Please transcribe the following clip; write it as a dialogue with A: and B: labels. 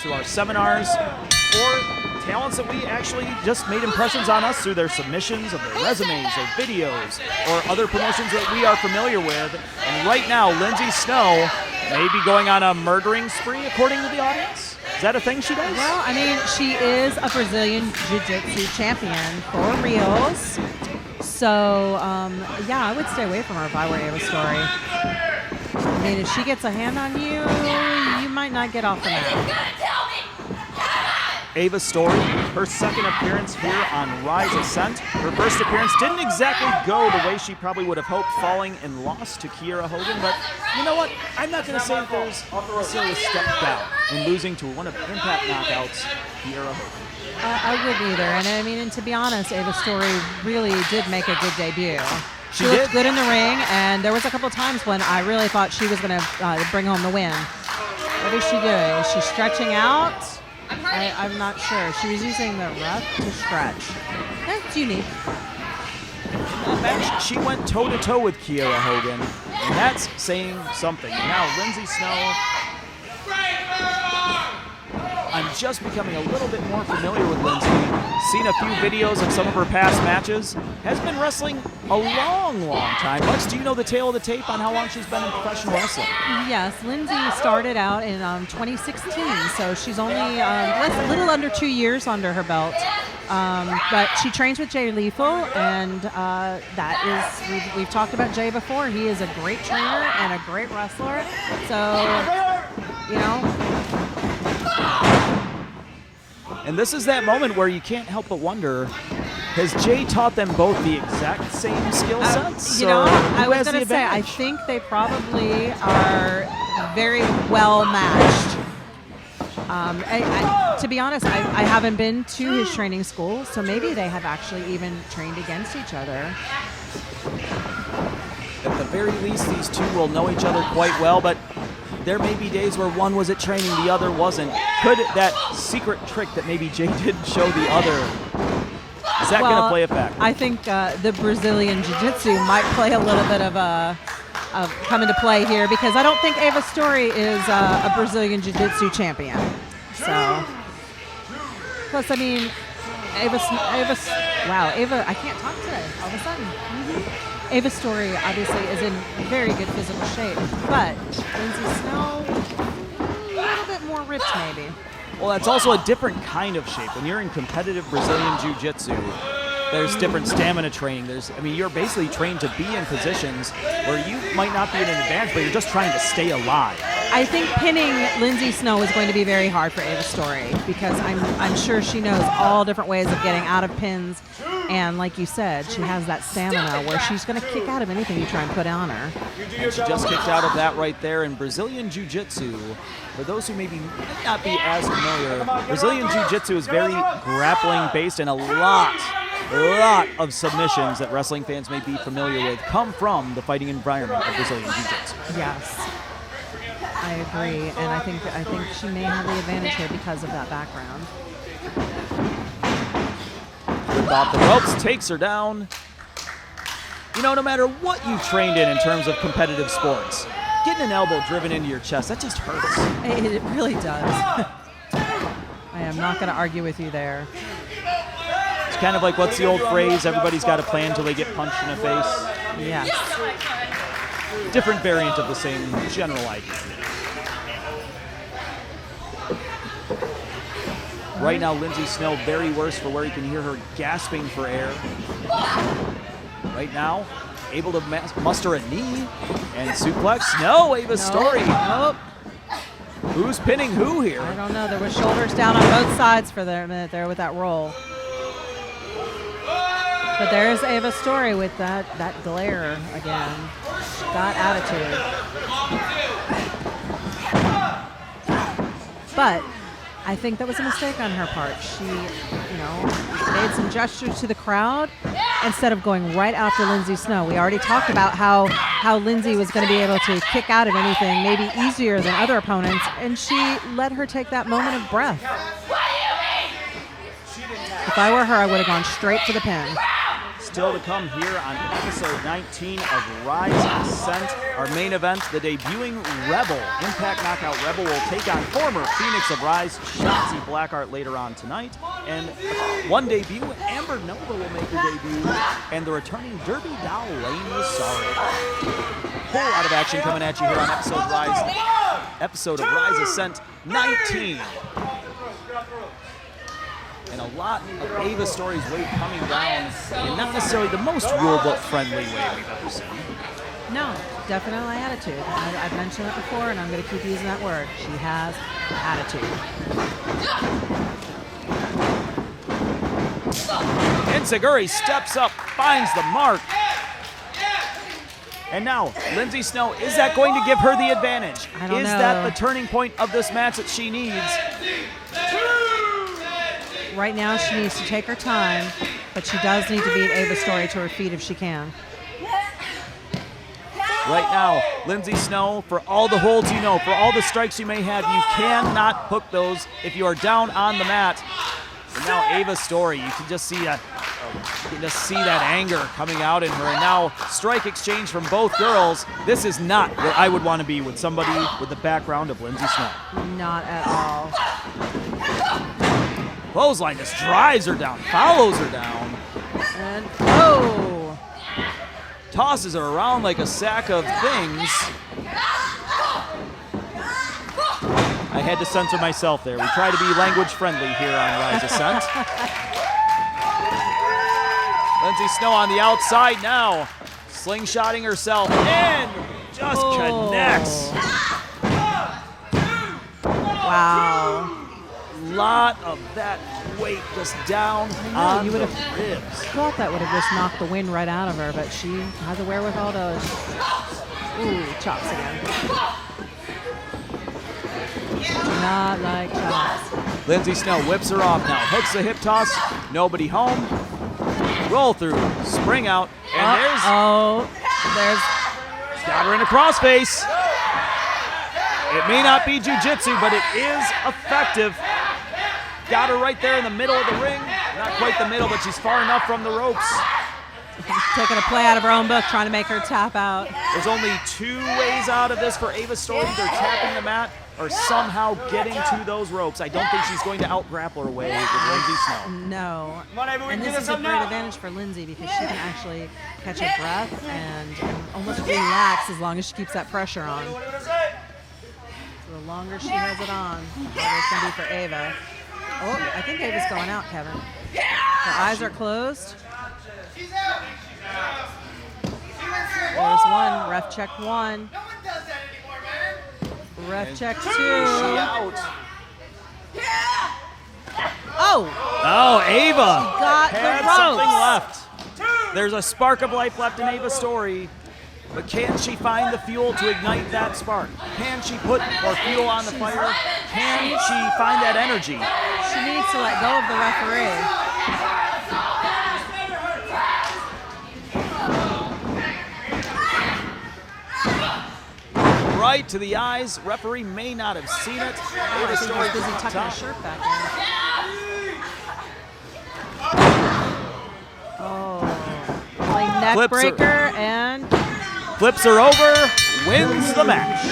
A: through our seminars, or talents that we actually just made impressions on us through their submissions of their resumes or videos or other promotions that we are familiar with. And right now, Lindsay Snow may be going on a murdering spree, according to the audience. Is that a thing she does?
B: Well, I mean, she is a Brazilian Jiu-Jitsu champion for reals. So, yeah, I would stay away from her if I were Ava Storie. I mean, if she gets a hand on you, you might not get off the mat.
A: Ava Storie, her second appearance here on Rise Ascent. Her first appearance didn't exactly go the way she probably would have hoped, falling and lost to Kiera Hogan. But you know what? I'm not going to say that there's necessarily a step down in losing to one of Impact Knockouts, Kiera Hogan.
B: I wouldn't either. And I mean, and to be honest, Ava Storie really did make a good debut. She
A: did.
B: looked good in the ring, and there was a couple of times when I really thought she was going to bring home the win. What is she doing? Is she stretching out? I'm not sure. She was using the rough to stretch. That's unique.
A: Match, she went toe-to-toe with Kiera Hogan, and that's saying something. Now, Lindsay Snow, I'm just becoming a little bit more familiar with Lindsay. Seen a few videos of some of her past matches. Has been wrestling a long, long time. Lex, do you know the tale of the tape on how long she's been in professional wrestling?
B: Yes, Lindsay started out in 2016, so she's only a little under 2 years under her belt. But she trains with Jay Lethal, and that is, we've talked about Jay before. He is a great trainer and a great wrestler. So, you know.
A: And this is that moment where you can't help but wonder, has Jay taught them both the exact same skill sets?
B: You know, I was going to say, I think they probably are very well matched. To be honest, I haven't been to his training school, so maybe they have actually even trained against each other.
A: At the very least, these two will know each other quite well, but there may be days where one was at training, the other wasn't. Could that secret trick that maybe Jay didn't show the other, is that going to play a factor?
B: I think the Brazilian Jiu-Jitsu might play a little bit of come into play here, because I don't think Ava Storie is a Brazilian Jiu-Jitsu champion. So, plus, I mean, Ava, I can't talk today all of a sudden. Ava Storie obviously is in very good physical shape, but Lindsay Snow, a little bit more ripped maybe.
A: Well, that's also a different kind of shape. When you're in competitive Brazilian Jiu-Jitsu, there's different stamina training. You're basically trained to be in positions where you might not be in an advantage, but you're just trying to stay alive.
B: I think pinning Lindsay Snow is going to be very hard for Ava Storie, because I'm sure she knows all different ways of getting out of pins. And like you said, she has that stamina where she's going to kick out of anything you try and put on her.
A: And she just kicked out of that right there. In Brazilian Jiu-Jitsu, for those who maybe might not be as familiar, Brazilian Jiu-Jitsu is very grappling-based, and a lot of submissions that wrestling fans may be familiar with come from the fighting environment of Brazilian Jiu-Jitsu.
B: Yes, I agree, and I think she may have the advantage here because of that background.
A: Off the ropes, takes her down. You know, no matter what you've trained in terms of competitive sports, getting an elbow driven into your chest, that just hurts.
B: It really does. I am not going to argue with you there.
A: It's kind of like, what's the old phrase, everybody's got a plan until they get punched in the face?
B: Yes.
A: Different variant of the same general idea. Right now, Lindsay Snow very worse for where you can hear her gasping for air. Right now, able to muster a knee and suplex. No, Ava Storie.
B: Nope.
A: Who's pinning who here?
B: I don't know. There were shoulders down on both sides for a minute there with that roll. But there's Ava Storie with that glare again. She's got attitude. But I think that was a mistake on her part. She, made some gestures to the crowd instead of going right after Lindsay Snow. We already talked about how Lindsay was going to be able to kick out of anything maybe easier than other opponents, and she let her take that moment of breath. If I were her, I would have gone straight for the pin.
A: still to come here on episode 19 of Rise Ascent. Our main event, the debuting Rebel. Impact Knockout Rebel will take on former Phoenix of Rise, Shotzi Blackheart, later on tonight. And one debut, Amber Nova will make her debut. And the returning Derby doll, Lindsay Snow. Whole lot of action coming at you here on episode of Rise Ascent 19. And a lot of Ava Storie's weight coming down in not necessarily the most rulebook friendly way we've ever seen.
B: No, definitely attitude. I've mentioned it before, and I'm going to keep using that word. She has attitude.
A: Enziguri steps up, finds the mark. And now, Lindsay Snow, is that going to give her the advantage?
B: I don't know.
A: Is that the turning point of this match that she needs?
B: Right now, she needs to take her time, but she does need to beat Ava Storie to her feet if she can.
A: Right now, Lindsay Snow, for all the holds you know, for all the strikes you may have, you cannot hook those if you are down on the mat. And now Ava Storie, you can just see that anger coming out in her. And now strike exchange from both girls. This is not where I would want to be with somebody with the background of Lindsay Snow.
B: Not at all.
A: Clothesline just drives her down, follows her down.
B: And oh!
A: Tosses her around like a sack of things. I had to censor myself there. We try to be language friendly here on Rise Ascent. Lindsay Snow on the outside now, slingshotting herself in, just connects.
B: Wow.
A: Lot of that weight just down on
B: you
A: the
B: would have
A: ribs.
B: thought that would have just knocked the wind right out of her, but she has a wherewithal to, chops again. Do not like chops.
A: Lindsay Snow whips her off now, hooks the hip toss, nobody home. Roll through, spring out, and there's got her in a crossface. It may not be jiu-jitsu, but it is effective. Got her right there in the middle of the ring. Not quite the middle, but she's far enough from the ropes.
B: Taking a play out of her own book, trying to make her tap out.
A: There's only two ways out of this for Ava Storie. Either tapping the mat or somehow getting to those ropes. I don't think she's going to out-grapple her way with Lindsay Snow.
B: No. And this is a great advantage for Lindsay because she can actually catch her breath and almost relax as long as she keeps that pressure on. So the longer she has it on, the harder it's going to be for Ava. Oh, I think Ava's going out, Kevin. Her eyes are closed. There's one. Ref check one. Ref check two. Oh!
A: Oh, Ava
B: got
A: had
B: the ropes.
A: something left. There's a spark of life left in Ava Storie, but can she find the fuel to ignite that spark? Can she put more fuel on the fire? Can she find that energy?
B: She needs to let go of the referee.
A: Right to the eyes. Referee may not have seen it. Ava Storie
B: He's busy tucking his shirt back in. Oh, like neck
A: Flips
B: breaker and
A: flips her over, wins the match.